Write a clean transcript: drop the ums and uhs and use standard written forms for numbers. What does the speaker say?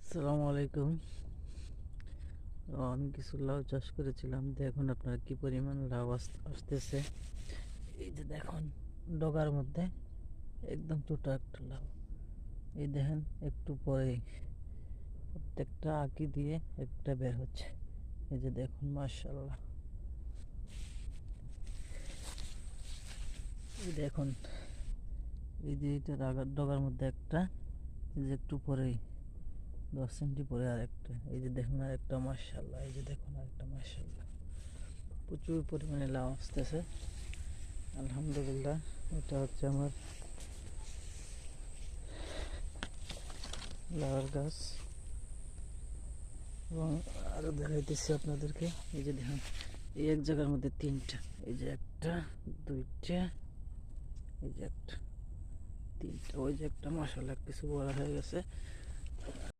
আসসালামু আলাইকুম। আমি কিছু লাউ চাষ করেছিলাম, দেখুন আপনারা কি পরিমাণ লাউ আসতেছে। এই যে দেখুন, ডগার মধ্যে একদম ছোট একটা লাউ। এই দেখেন, একটু পরে প্রত্যেকটা আঁকি দিয়ে একটা বের হচ্ছে। এই যে দেখুন, মাশাআল্লাহ। এই দেখুন, এই যে এটা ডগার মধ্যে একটা, এই যে একটু পরেই 10 সেন্টি পরে আর একটা। এই যে দেখুন আর একটা, মাশাআল্লাহ। এই যে দেখুন আর একটা, মাশাআল্লাহ। প্রচুর পরিমাণে লাউ আসতেছে, আলহামদুলিল্লাহ। এটা হচ্ছে আমার লাউয়ের গাছ। এবং আরও দেখাইতেছি আপনাদেরকে। এই যে দেখুন, এই এক জায়গার মধ্যে তিনটা। এই যে একটা, দুইটা, এই যে একটা, তিনটা। ওই যে একটা, মাশাআল্লাহ কিছু বড় হয়ে গেছে।